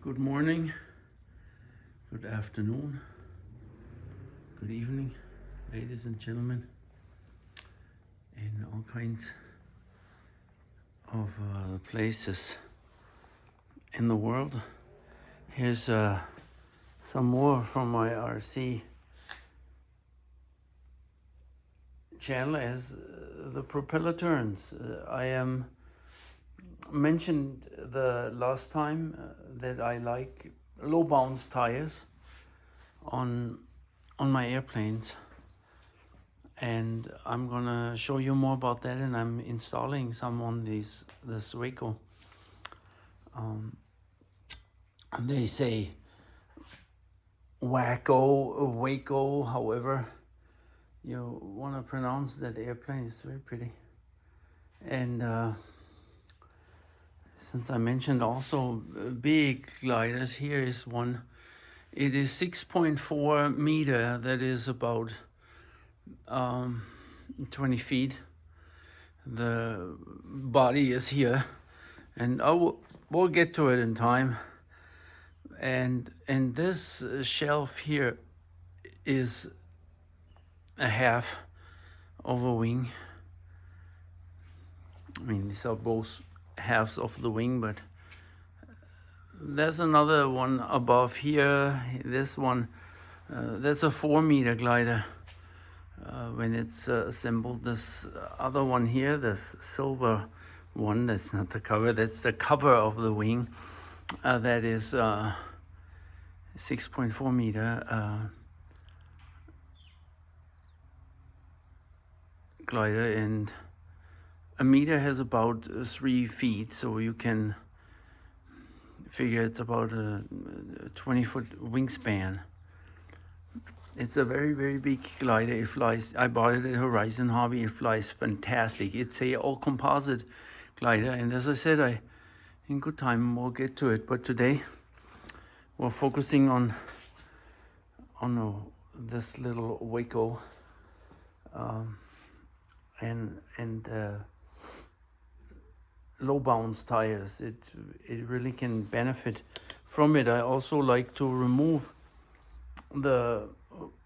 Good morning, good afternoon, good evening, ladies and gentlemen, in all kinds of places in the world. Here's some more from my RC channel as the propeller turns. I mentioned the last time that I like low bounce tires on my airplanes, and I'm gonna show you more about that, and I'm installing some on this Waco. They say Waco, however you want to pronounce that airplane. Is very pretty. And since I mentioned also big gliders, here is one. It is 6.4 meter. That is about 20 feet. The body is here, and we'll get to it in time. And this shelf here is a half of a wing. I mean, these are both halves of the wing, but there's another one above here. This one, that's a 4 meter glider when it's assembled. This other one here, this silver one, that's not the cover, that's the cover of the wing. That is 6.4 meter glider, and a meter has about 3 feet, so you can figure it's about a 20-foot wingspan. It's a very, very big glider. It flies. I bought it at Horizon Hobby. It flies fantastic. It's a all composite glider, and as I said, in good time we'll get to it. But today we're focusing on this little Waco and low bounce tires. It really can benefit from it. I also like to remove the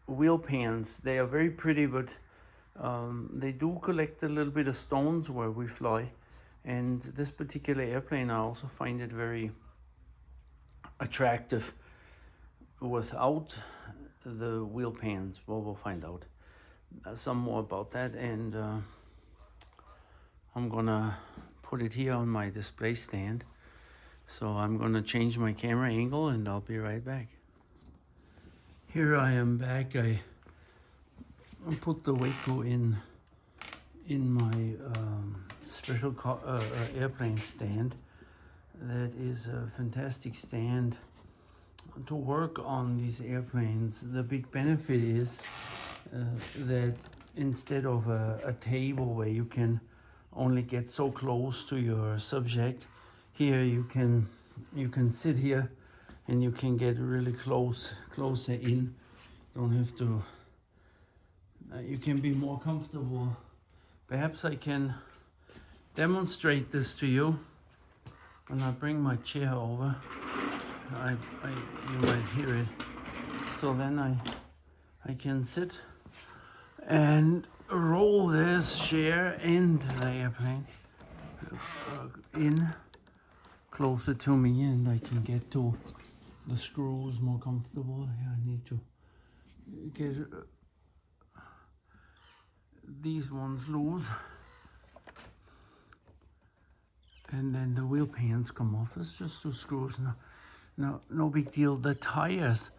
wheel pans. They are very pretty, but they do collect a little bit of stones where we fly. And this particular airplane, I also find it very attractive without the wheel pans. Well, we'll find out some more about that, and I'm gonna put it here on my display stand. So I'm gonna change my camera angle, and I'll be right back. Here I am back. I put the Waco in my special airplane stand. That is a fantastic stand to work on these airplanes. The big benefit is that instead of a table where you can only get so close to your subject, here you can sit here and you can get really closer in. Don't have to. You can be more comfortable. Perhaps I can demonstrate this to you when I bring my chair over. You might hear it. So then I can sit and roll this chair into the airplane in closer to me, and I can get to the screws more comfortable. Yeah, I need to get these ones loose, and then the wheel pans come off. It's just 2 screws. No big deal. The tires,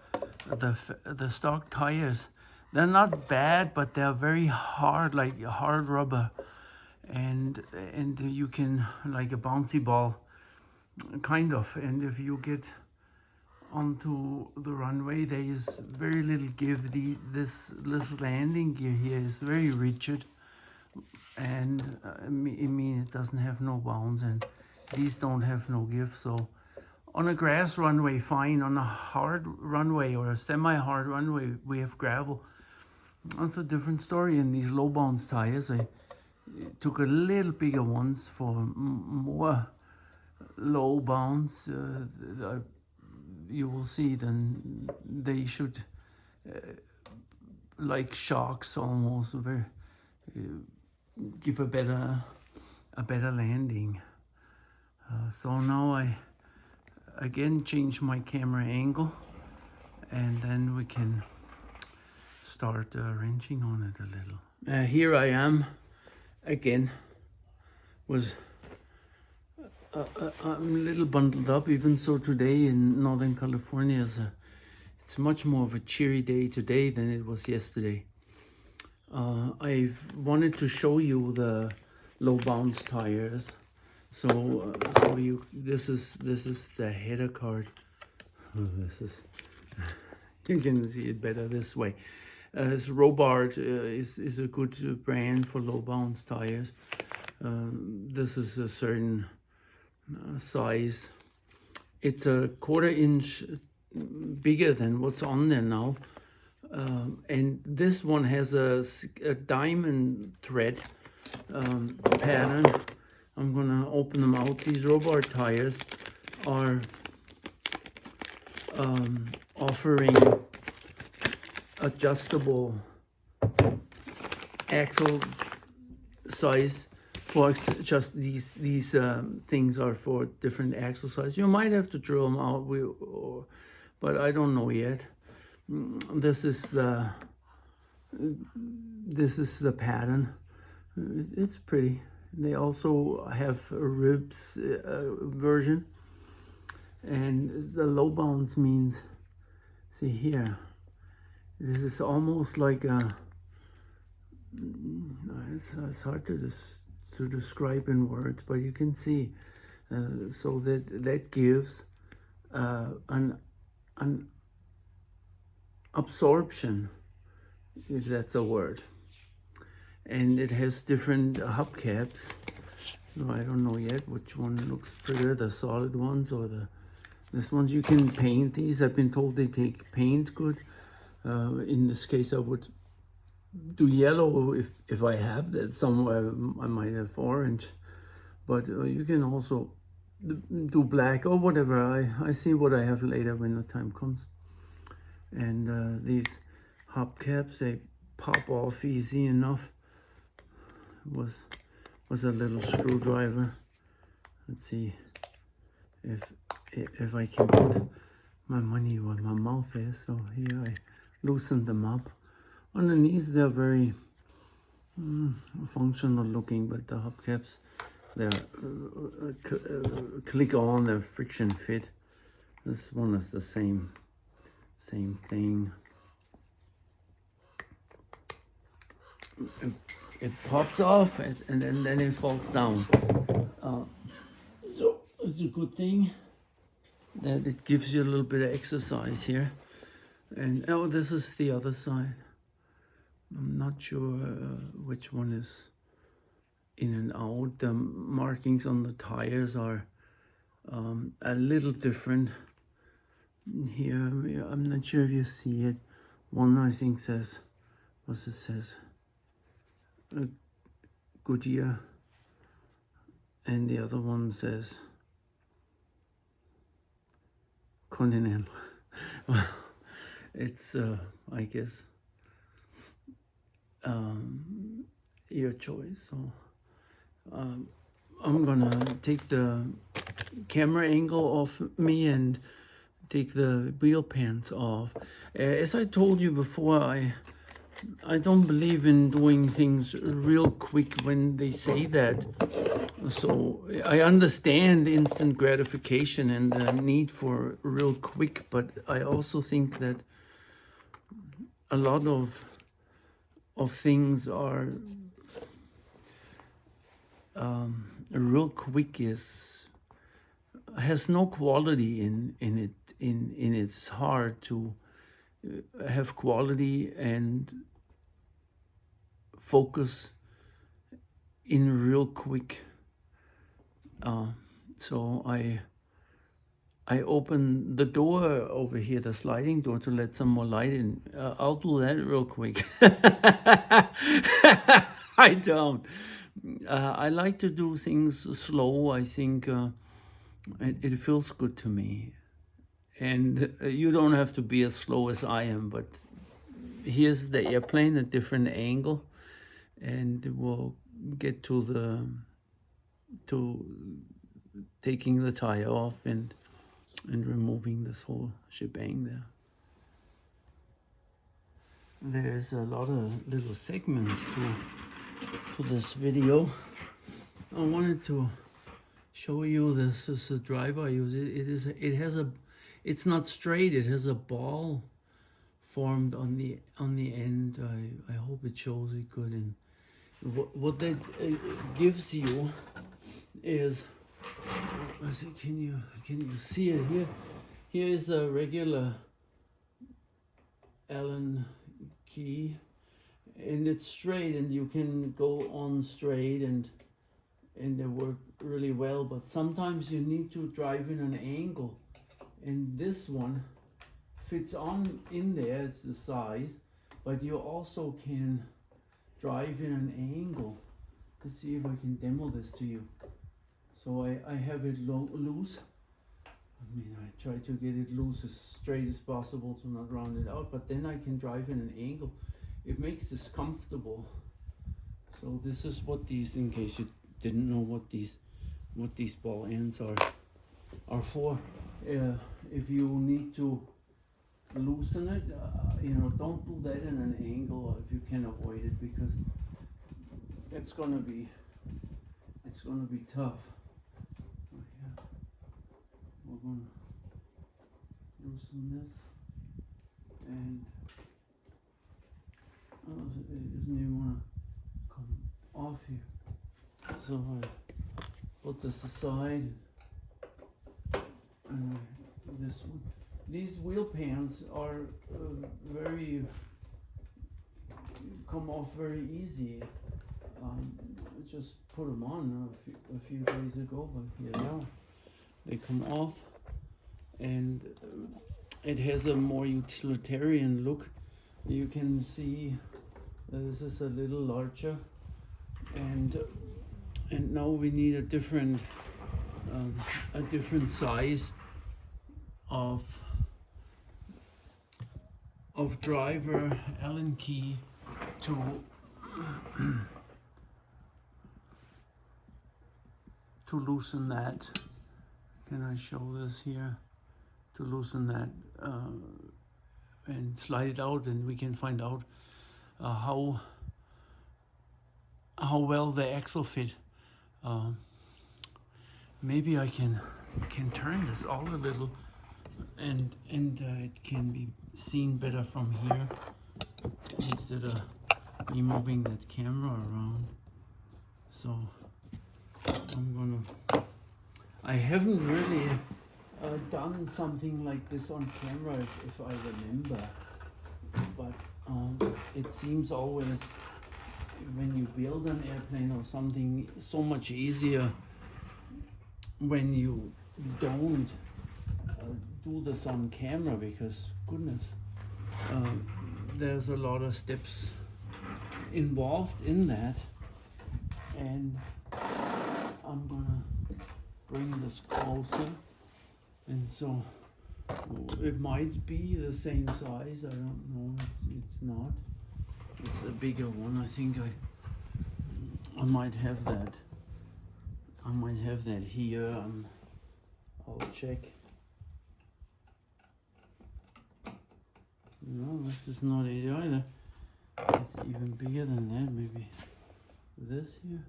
the stock tires, they're not bad, but they're very hard, like hard rubber, and you can, like a bouncy ball, kind of. And if you get onto the runway, there is very little give. This landing gear here is very rigid, and I mean it doesn't have no bounce, and these don't have no give. So on a grass runway, fine. On a hard runway or a semi-hard runway, we have gravel. That's a different story. In these low bounce tires, I took a little bigger ones for more low bounce. I you will see then they should, like shocks almost, very, give a better landing. So now I again change my camera angle, and then we can start wrenching on it a little. Here I am again. Was I'm a little bundled up, even so today in Northern California it's much more of a cheery day today than it was yesterday. I've wanted to show you the low bounce tires. So this is the header card. Oh, this is you can see it better this way. Robart is a good brand for low bounce tires. This is a certain size. It's a 1/4 inch bigger than what's on there now. And this one has a diamond thread pattern. I'm gonna open them out. These Robart tires are offering adjustable axle size. For just these things are for different axle size. You might have to drill them out, but I don't know yet. This is the pattern. It's pretty. They also have a ribs version, and the low bounce means, see here, this is almost like a, it's hard to describe in words, but you can see, so that gives an absorption, if that's a word. And it has different hubcaps. No, I don't know yet which one looks prettier, the solid ones or this ones. You can paint these. I've been told they take paint good. In this case, I would do yellow if I have that somewhere. I might have orange, but you can also do black or whatever. I see what I have later when the time comes. And these hubcaps, they pop off easy enough. Was a little screwdriver. Let's see if I can put my money where my mouth is. So here I loosen them up. Underneath they're very functional looking, but the hubcaps, they're click on, they're friction fit. This one is the same thing. It pops off and then it falls down. So it's a good thing that it gives you a little bit of exercise here. And oh, this is the other side. I'm not sure which one is in and out. The markings on the tires are a little different. Here, I'm not sure if you see it. One I think says, what's it says? Goodyear, and the other one says Continental. Well, it's I guess your choice. So I'm gonna take the camera angle off me and take the wheel pants off. As I told you before, I don't believe in doing things real quick when they say that. So I understand instant gratification and the need for real quick, but I also think that a lot of things are real quick has no quality in it. It's hard to have quality and focus in real quick. So I open the door over here, the sliding door, to let some more light in. I'll do that real quick. I don't. I like to do things slow. I think it feels good to me. And you don't have to be as slow as I am, but here's the airplane at different angle, and we'll get to taking the tire off and removing this whole shebang there. There's a lot of little segments to this video. I wanted to show you this is a driver I use. It's not straight. It has a ball formed on the end. I hope it shows it good. And what that gives you is, let's see, can you see it here? Here is a regular Allen key, and it's straight, and you can go on straight, and they work really well. But sometimes you need to drive in an angle, and this one fits on in there. It's the size, but you also can drive in an angle. Let's see if I can demo this to you. So I have it loose. I mean, I try to get it loose as straight as possible to not round it out, but then I can drive in an angle. It makes this comfortable. So this is what these, in case you didn't know what these ball ends are for. If you need to loosen it, don't do that in an angle if you can avoid it, because it's gonna be tough. We're gonna loosen this, and it doesn't even want to come off here. So I put this aside, and this one. These wheel pans are come off very easy. I just put them on a few days ago, but here they are. They come off, and it has a more utilitarian look. You can see this is a little larger, and now we need a different size of driver Allen key to loosen that. Can I show this here? To loosen that and slide it out, and we can find out how well the axle fit. Maybe I can turn this out a little, and it can be seen better from here instead of me moving that camera around. So I haven't really done something like this on camera, if I remember, but it seems always when you build an airplane or something so much easier when you don't do this on camera, because goodness, there's a lot of steps involved in that. And I'm gonna bring this closer, and so it might be the same size. I don't know. It's not. It's a bigger one. I think I might have that. I might have that here. I'll check. No, this is not it either. It's even bigger than that. Maybe this here.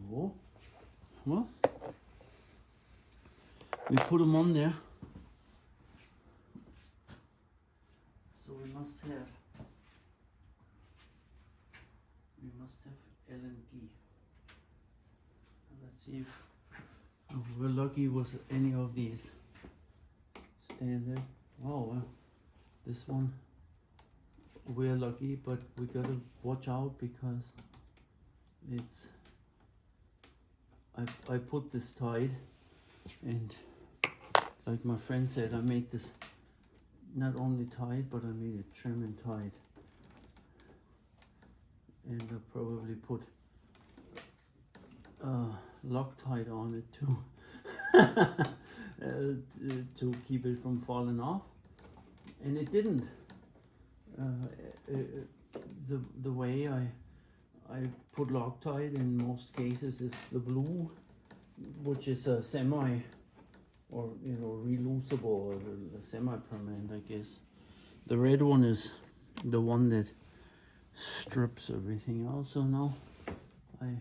No. Well, we put them on there. So we must have Allen key. Let's see if we're lucky with any of these standard. Oh well, this one we're lucky, but we gotta watch out because it's I put this tight, and like my friend said, I made this not only tight, but I made it trim and tight. And I'll probably put Loctite on it too. to keep it from falling off, and it didn't. The way I put Loctite in most cases is the blue, which is a semi, or reloosable, or a semi-permanent, I guess. The red one is the one that strips everything out. So now I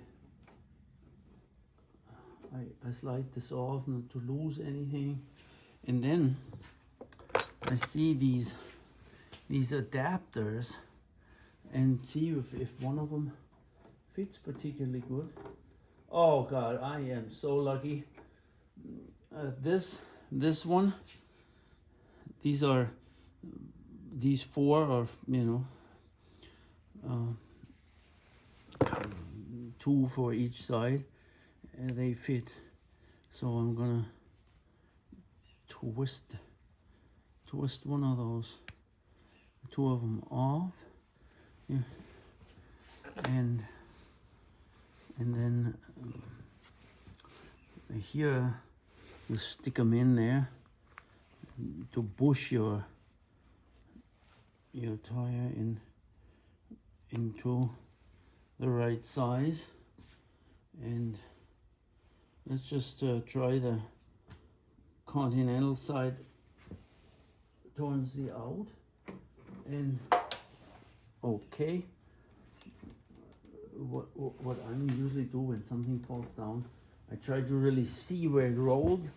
slide this off not to lose anything, and then I see these adapters and see if one of them fits particularly good. Oh God, I am so lucky. This one, these four are, two for each side, and they fit. So I'm gonna twist one of those, two of them off, yeah. and then here you stick them in there to push your tire into the right size. And let's just try the continental side towards the out, and okay. What I usually do when something falls down, I try to really see where it rolls,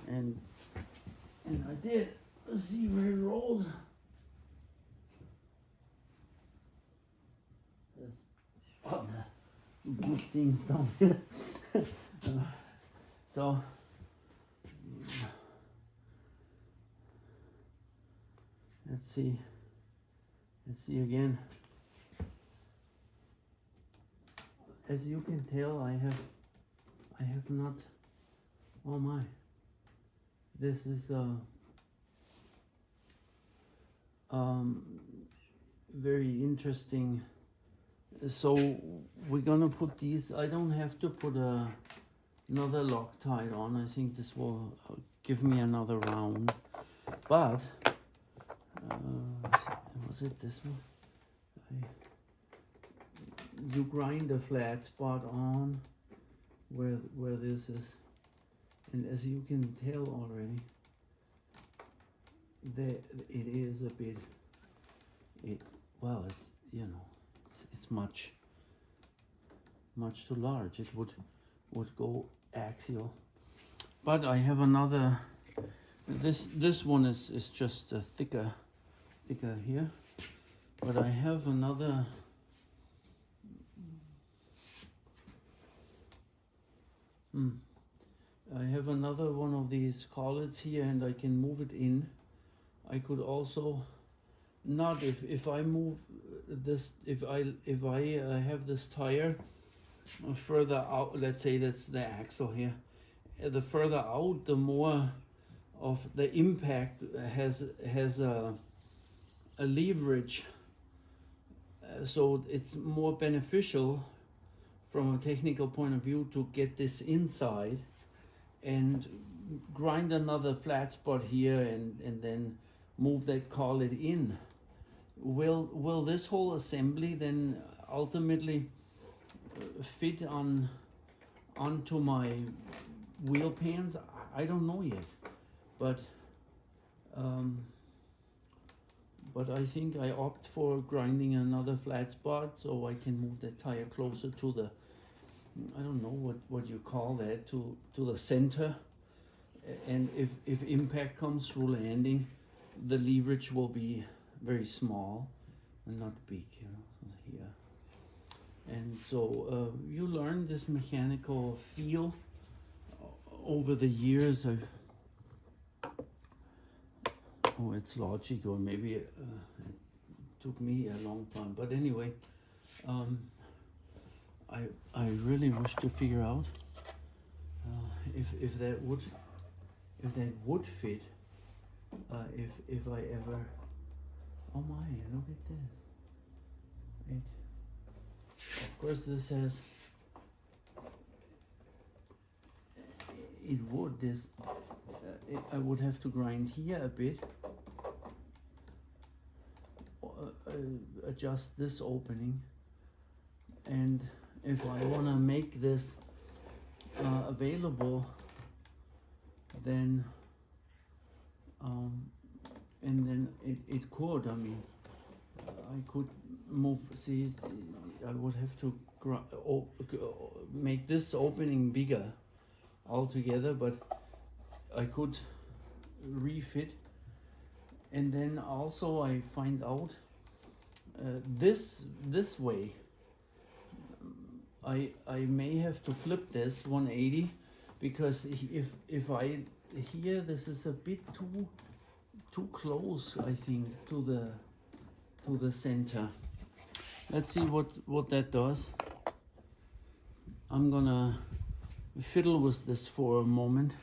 and I did see where it rolls. There's other good things down here. So let's see again. As you can tell, I have not, oh my, this is very interesting. So we're gonna put these, I don't have to put another Loctite on. I think this will give me another round, but was it this one? You grind a flat spot on where this is, and as you can tell already, it is a bit, well, it's it's much too large. It would go axial, but I have another. This one is just thicker here, but I have another. I have another one of these collets here, and I can move it in. I could also not, if I move this, if I have this tire further out, let's say that's the axle here, the further out, the more of the impact has a leverage, so it's more beneficial from a technical point of view to get this inside and grind another flat spot here, and then move that collet in. Will this whole assembly then ultimately fit onto my wheel pans? I don't know yet, but I think I opt for grinding another flat spot so I can move that tire closer to the, I don't know what you call that, to the center, and if impact comes through landing, the leverage will be very small and not big, here. And so you learn this mechanical feel over the years. It's logic, or maybe it took me a long time, but anyway, I really wish to figure out if that would fit, if I ever. Oh my, look at this. Of course this has, it would. I would have to grind here a bit, adjust this opening, and if I want to make this available, then and then it could, I mean, I could move, see, I would have to make this opening bigger altogether, but I could refit. And then also I find out this way, I may have to flip this 180, because if I here, this is a bit too close, I think, to the center. Let's see what that does. I'm gonna fiddle with this for a moment,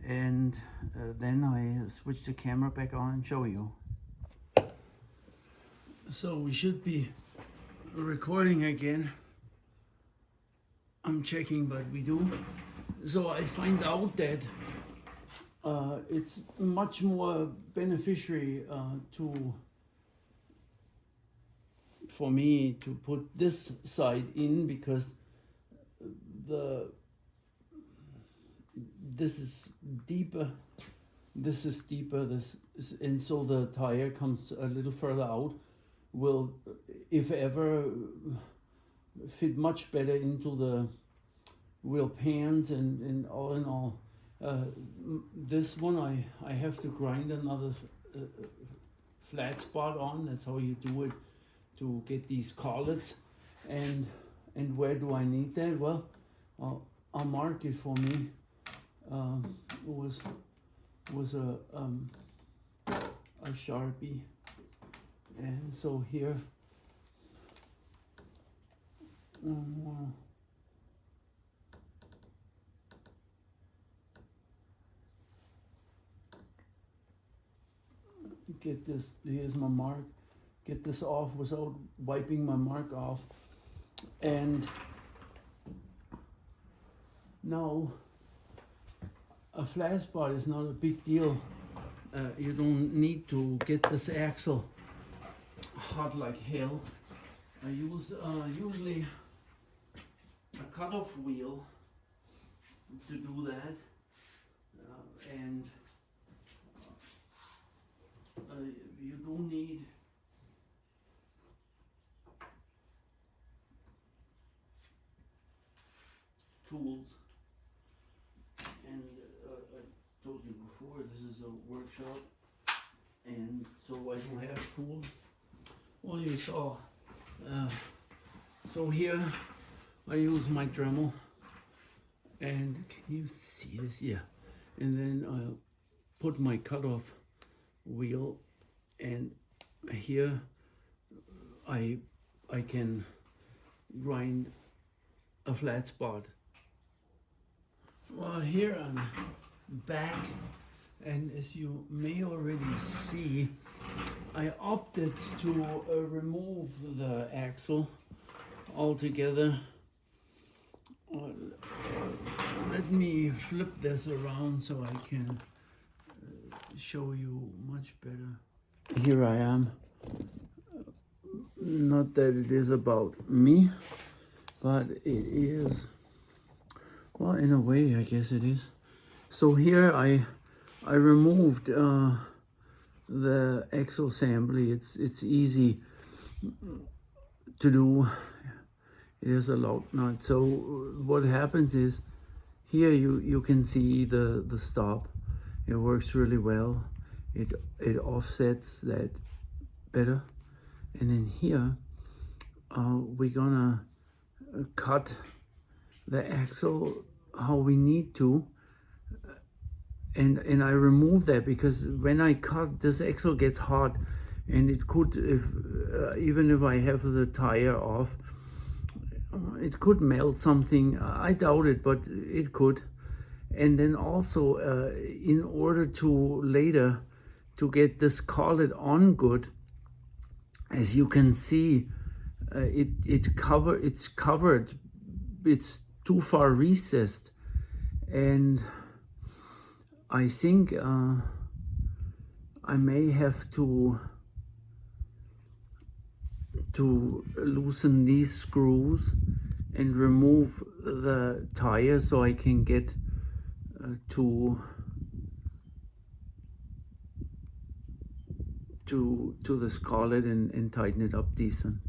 and then I switch the camera back on and show you. So we should be recording again. I'm checking, but we do. So I find out that it's much more beneficiary for me to put this side in, because this is deeper, and so the tire comes a little further out, will, if ever, fit much better into the wheel pans, and all in all. This one I have to grind another flat spot on. That's how you do it, to get these collets. And where do I need that? Well, I'll mark it for me. Was a Sharpie, and so here. Get this, here's my mark, get this off without wiping my mark off. And now a flat spot is not a big deal. You don't need to get this axle hot like hell. I use usually a cutoff wheel to do that, and you don't need tools. And I told you before, this is a workshop, and so I don't have tools. Well, you saw. So here I use my Dremel, and can you see this? Yeah. And then I'll put my cutoff wheel, and here I can grind a flat spot. Well, here I'm back, and as you may already see, I opted to remove the axle altogether. Let me flip this around so I can show you much better. Here I am. Not that it is about me, but it is, well, in a way, I guess it is. So here I removed the axle assembly. It's easy to do. It is a lock nut. So what happens is, here you can see the stop. It works really well. It offsets that better. And then here we're gonna cut the axle how we need to. And I remove that because when I cut, this axle gets hot, and it could, even if I have the tire off, it could melt something. I doubt it, but it could. And then also, in order to later to get this collet on good, as you can see, it's covered. It's too far recessed, and I think I may have to loosen these screws and remove the tire so I can get to the scarlet and tighten it up decent.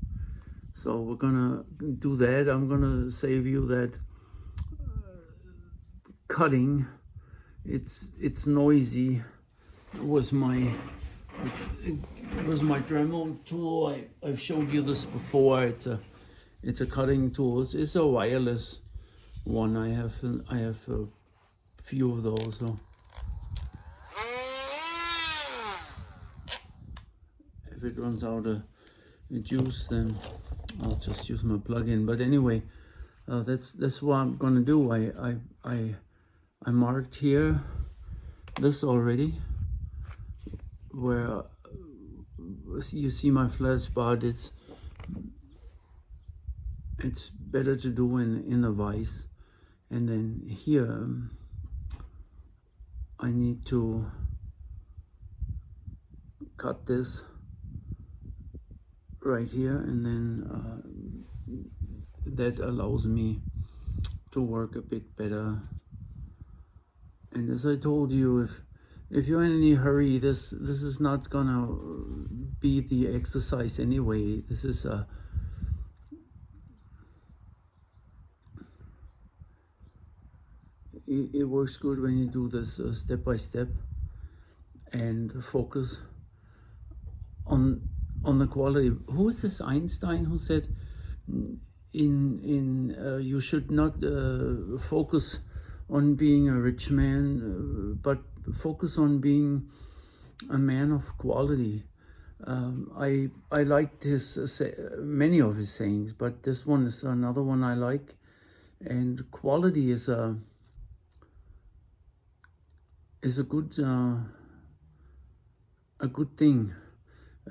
So we're gonna do that. I'm gonna save you that cutting. It's noisy with my Dremel tool. I've showed you this before. It's a cutting tool. It's a wireless one. I have a few of those. So if it runs out of juice, then I'll just use my plug-in. But anyway, that's what I'm gonna do. I marked here this already, where you see my flat spot. It's better to do in a vise, and then here I need to cut this right here, and then that allows me to work a bit better. And as I told you, if you're in any hurry, this is not gonna be the exercise anyway. This is it works good when you do this step by step and focus on the quality. Who is this Einstein who said you should not focus on being a rich man, but focus on being a man of quality. I liked many of his sayings, but this one is another one I like. And quality is a good thing.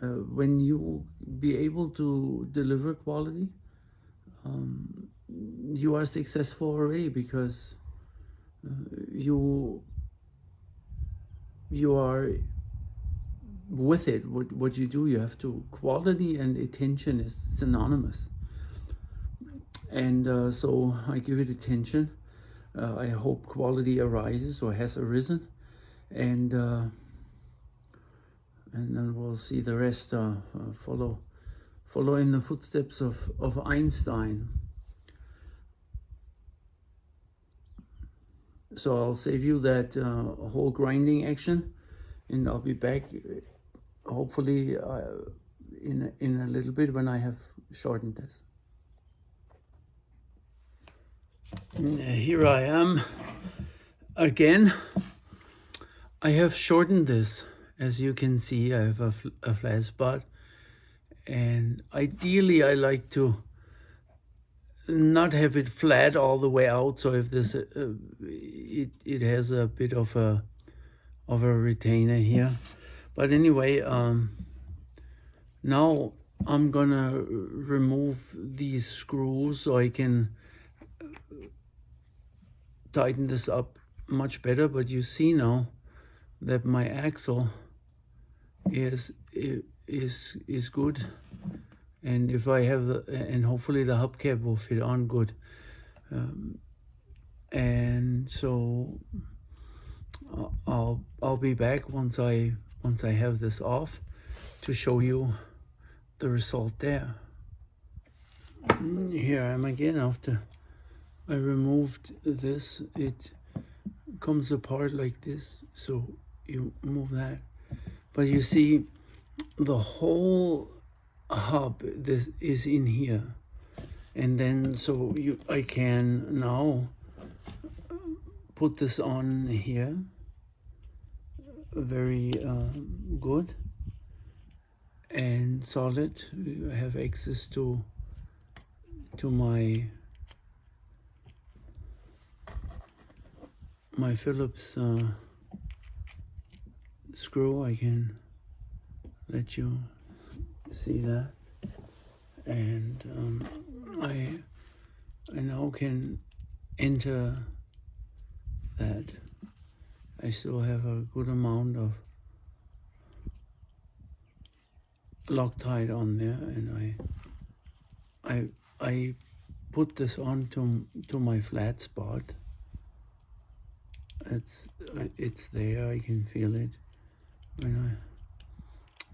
When you be able to deliver quality, you are successful already, because you are with it. What you do, you have to. Quality and attention is synonymous, and so I give it attention. I hope quality arises or has arisen, and then we'll see the rest follow in the footsteps of Einstein. So I'll save you that whole grinding action, and I'll be back hopefully in a little bit when I have shortened this. Here I am again. I have shortened this. As you can see, I have a flat spot, and ideally I like to not have it flat all the way out. So if this it has a bit of a retainer here, but anyway, now I'm gonna remove these screws so I can tighten this up much better. But you see now that my axle is good, and if I have and hopefully the hubcap will fit on good, and so I'll be back once I have this off to show you the result there. Here I am again after I removed this. It comes apart like this, so you move that, but you see the whole hub this is in here, and then so I can now put this on here very good and solid. I have access to my Phillips screw. I can let you see that, and I now can enter that I still have a good amount of Loctite on there, and I put this on to my flat spot. It's there. I can feel it when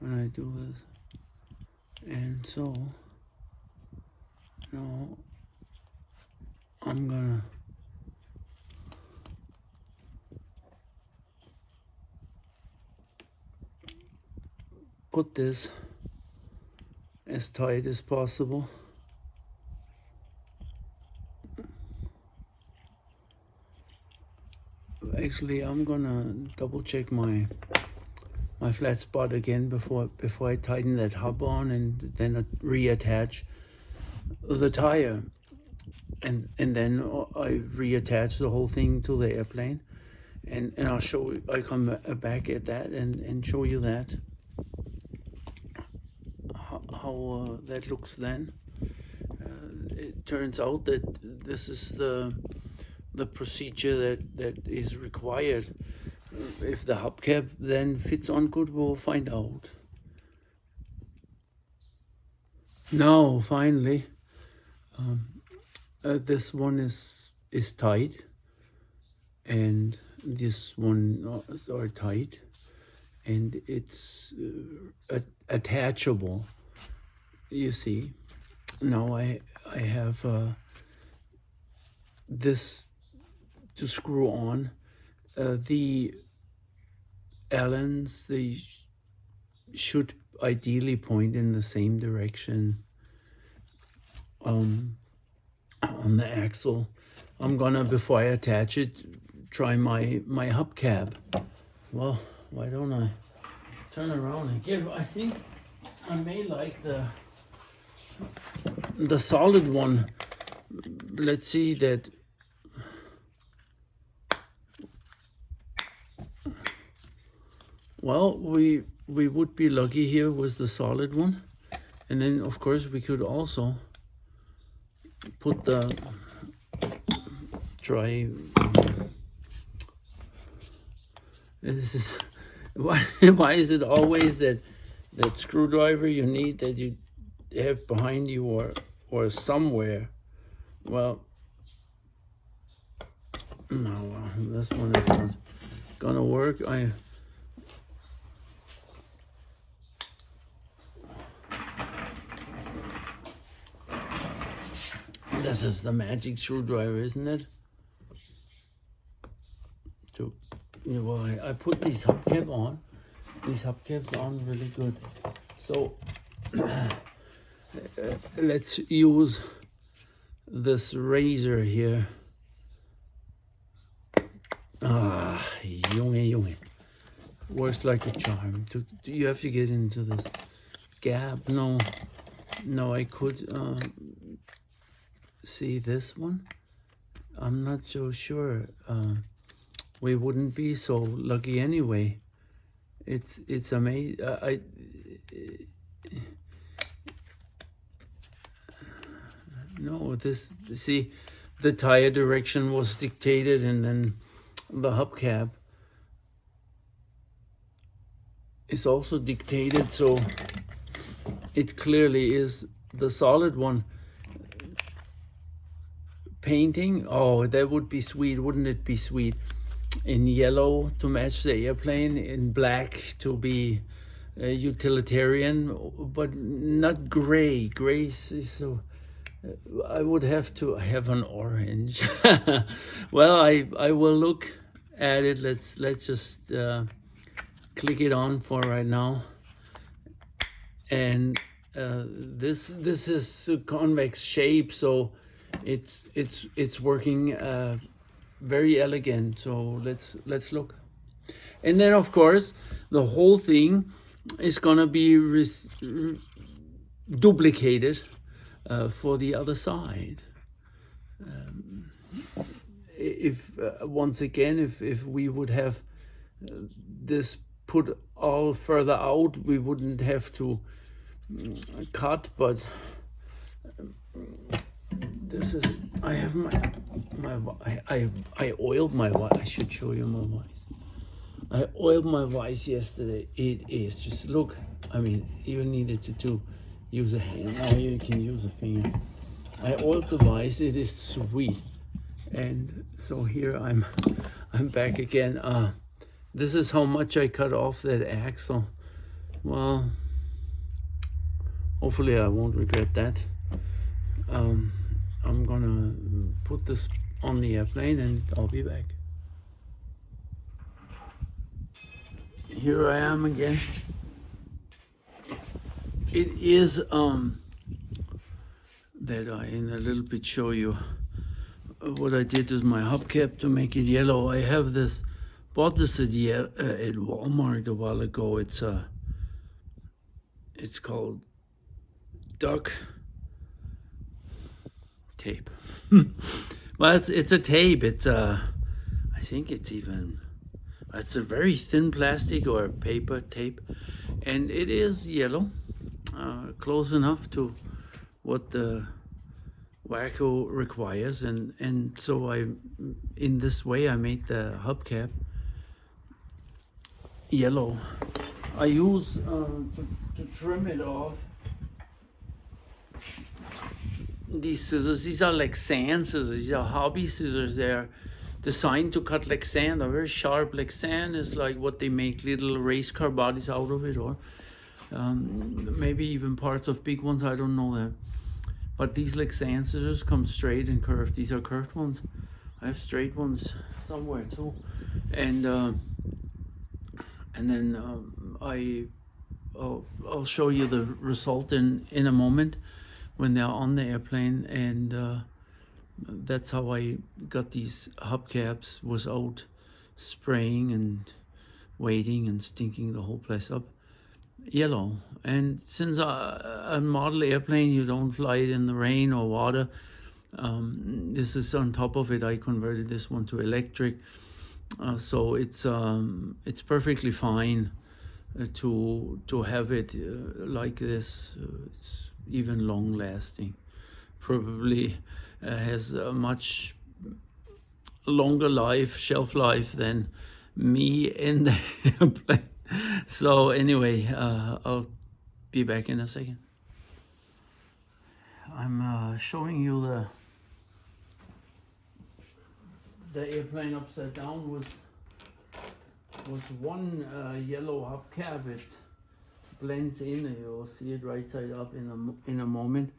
I do this, and so now I'm gonna put this as tight as possible. Actually, I'm gonna double check my flat spot again before I tighten that hub on, and then reattach the tire, and then I reattach the whole thing to the airplane, and I'll show you. I come back at that and show you that how that looks then. It turns out that this is the procedure that is required. If the hubcap then fits on good, we'll find out. Now, finally, this one is tight, and this one are tight, and it's attachable. You see, now I have this to screw on. The Allens, they should ideally point in the same direction on the axle. I'm gonna, before I attach it, try my hubcap. Well, why don't I turn around again? I think I may like the solid one. Let's see that. Well, we would be lucky here with the solid one, and then of course we could also put the this is why is it always that screwdriver you need that you have behind you or somewhere? Well, no, this one is not gonna work. This is the magic screwdriver, isn't it? Well, I put these hubcaps on really good. So let's use this razor here. Junge. Works like a charm. You have to get into this gap. No, I could see this one. I'm not so sure. We wouldn't be so lucky anyway. It's amazing. No, see, the tire direction was dictated, and then the hubcap is also dictated, so it clearly is the solid one. Painting, oh, that would be sweet, wouldn't it be sweet? In yellow to match the airplane, in black to be utilitarian, but not gray. Gray is so. I would have to have an orange. Well, I will look at it. Let's just click it on for right now. And this is a convex shape, so it's working very elegant. So let's look. And then of course the whole thing is gonna be duplicated for the other side. If once again, if we would have this put all further out, we wouldn't have to cut, but This is, I have I oiled my vise. I should show you my vise. I oiled my vise yesterday. It is just, look, I mean, you needed to use a hand. Now you can use a finger. I oiled the vise. It is sweet. And so here I'm back again. This is how much I cut off that axle. Well, hopefully I won't regret that. I'm gonna put this on the airplane and I'll be back. Here I am again. It is that I in a little bit show you what I did is my hubcap to make it yellow. I have this, bought this at Walmart a while ago. It's called duck tape. Well, it's a tape. It's I think it's a very thin plastic or paper tape, and it is yellow, close enough to what the Waco requires, and so in this way I made the hubcap yellow. I use to trim it off these scissors. These are like sand scissors. These are hobby scissors. They're designed to cut like sand. They're very sharp. Like sand is like what they make little race car bodies out of it, or maybe even parts of big ones. I don't know that. But these like sand scissors come straight and curved. These are curved ones. I have straight ones somewhere too. And then I'll show you the result in a moment when they're on the airplane, and that's how I got these hubcaps without spraying and waiting and stinking the whole place up. Yellow. And since a model airplane, you don't fly it in the rain or water, this is on top of it. I converted this one to electric, so it's perfectly fine to have it like this. It's even long lasting. Probably has a much longer shelf life than me in the airplane. So anyway, I'll be back in a second. I'm showing you the airplane upside down was one yellow hubcap. It blends in. You'll see it right side up in a moment.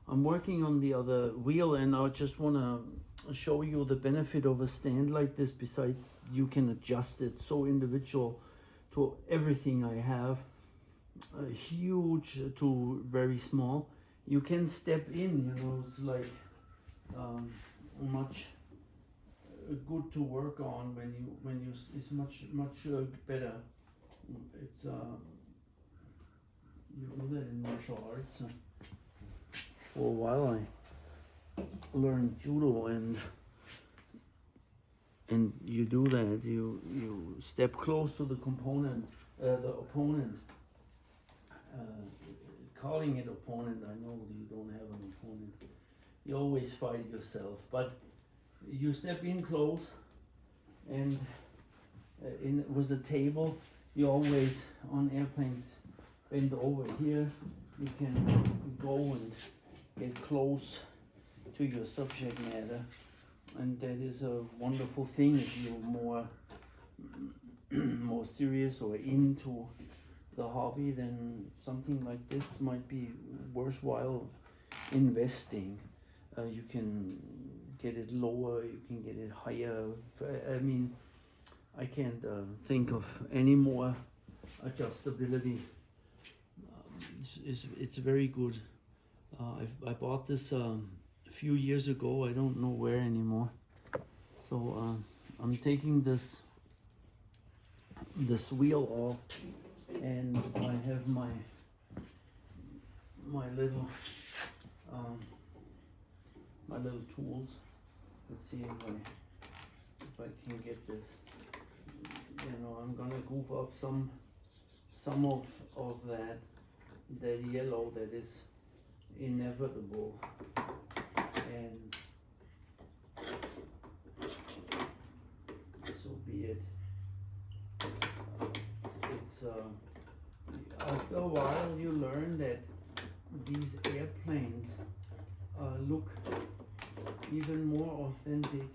I'm working on the other wheel, and I just want to show you the benefit of a stand like this. Besides, you can adjust it so individual to everything I have, huge to very small. You can step in, it's like much good to work on when you it's much better. It's you do that in martial arts. For a while I learned judo, and you do that. You step close to the opponent. Calling it opponent, I know you don't have an opponent. You always fight yourself, but you step in close, and with a table, you always on airplanes bend over here. You can go and get close to your subject matter. And that is a wonderful thing if you're more serious or into the hobby. Then something like this might be worthwhile investing. You can get it lower, you can get it higher. I mean, I can't think of any more adjustability. It's very good. I bought this a few years ago. I don't know where anymore. So I'm taking this wheel off, and I have my little tools. Let's see if I can get this. I'm gonna goof up some of that yellow that is inevitable, and so be it. It's after a while you learn that these airplanes look even more authentic,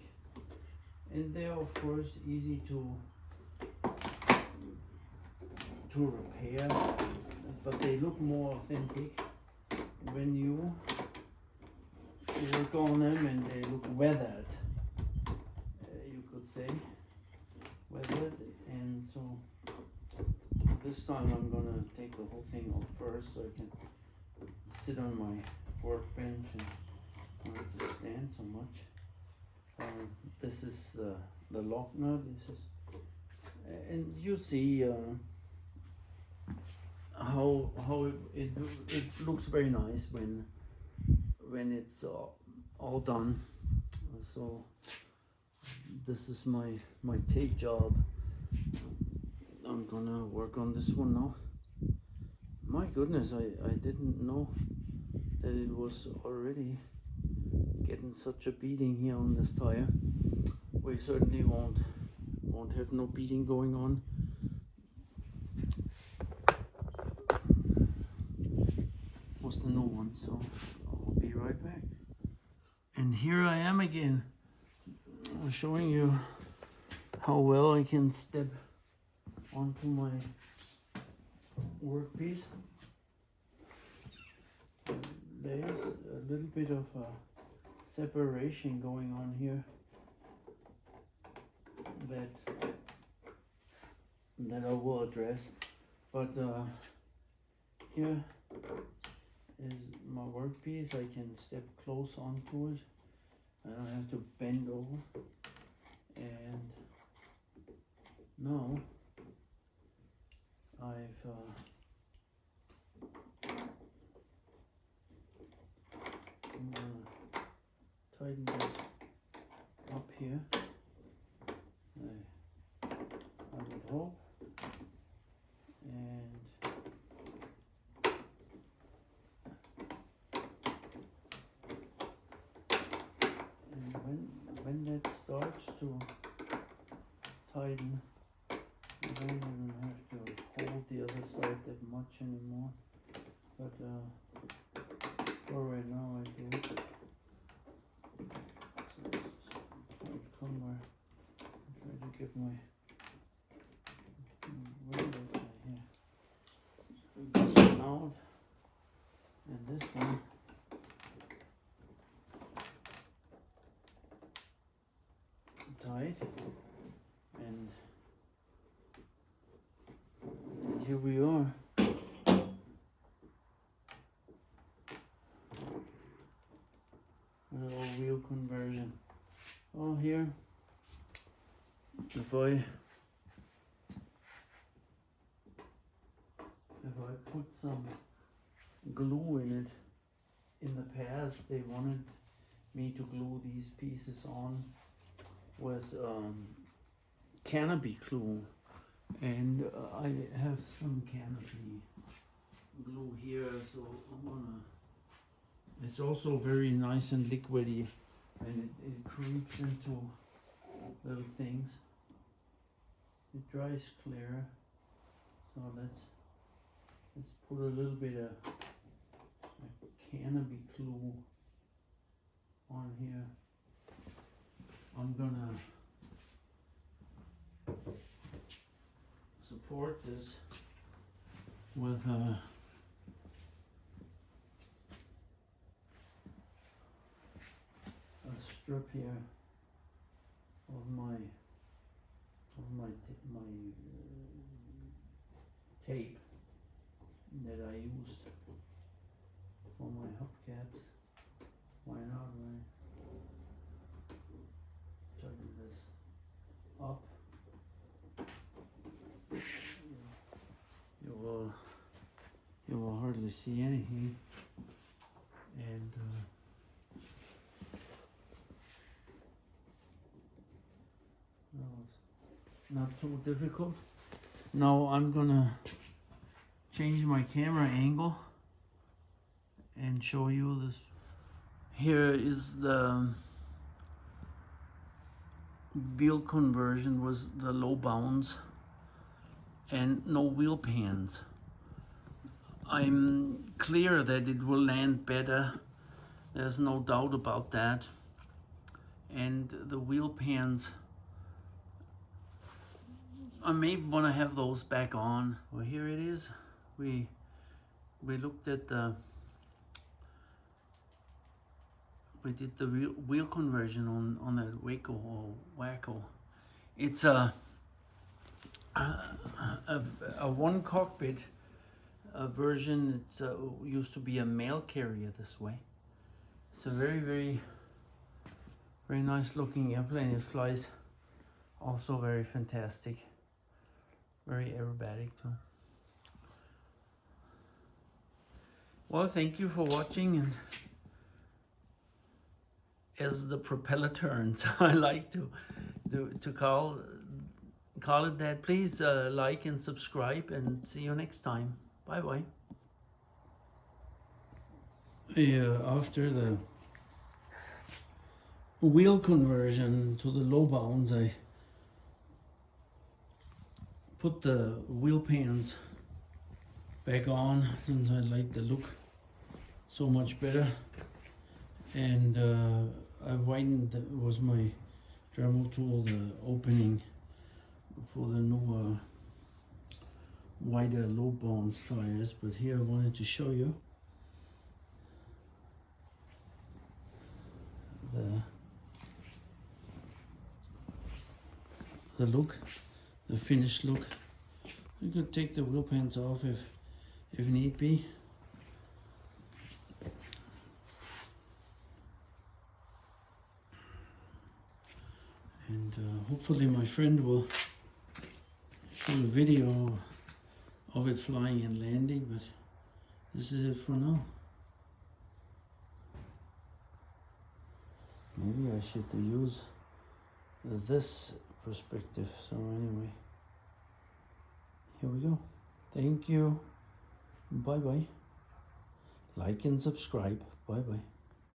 and they're of course easy to repair, but they look more authentic when you work on them, and they look weathered, you could say, weathered. And so this time I'm gonna take the whole thing off first, so I can sit on my workbench and not have to stand so much. This is the lock nut. This is, and you see how it looks very nice when it's all done. So this is my tape job. I'm gonna work on this one now. My goodness, I didn't know that it was already getting such a beating here on this tire. We certainly won't have no beating going on. Was the new one, so I'll be right back. And here I am again, showing you how well I can step onto my workpiece. There's a little bit of a separation going on here that I will address, but here is my workpiece. I can step close onto it. I don't have to bend over. And now I've I'm gonna tighten this up here. I would hope. And when that starts to tighten, I don't even have to hold the other side that much anymore. But for right now I do. So it's somewhere. Try to get my this one out, and this one. Tight, and here we are. A little wheel conversion. Oh, here, if I put some glue in it, in the past they wanted me to glue these pieces on with canopy glue, and I have some canopy glue here, so I'm gonna. It's also very nice and liquidy, and it creeps into little things. It dries clear, so let's put a little bit of canopy glue on here. I'm gonna support this with a strip here of my tape that I used for my hubcaps. Why not, right? Tighten this up. You will hardly see anything, and not too difficult. Now I'm gonna change my camera angle and show you this Here is the wheel conversion was the low bounds and no wheel pans. I'm clear that it will land better. There's no doubt about that. And the wheel pans, I may want to have those back on. Well, here it is. We looked at the, we did the wheel conversion on the Waco or Waco. It's a one cockpit version. It's used to be a mail carrier this way. It's a very nice looking airplane. It flies also very fantastic, very aerobatic too. Well, thank you for watching, and as the propeller turns, I like to call it that. Please like and subscribe, and see you next time. Bye bye. Yeah, after the wheel conversion to the low bounds, I put the wheel pans back on since I like the look so much better, and I widened, was my Dremel tool, the opening for the new wider low bounds tires. But here I wanted to show you the look, the finished look. You could take the wheel pans off if need be. And hopefully my friend will show a video of it flying and landing, but this is it for now. Maybe I should use this perspective. So anyway, here we go. Thank you. Bye bye. Like and subscribe. Bye bye.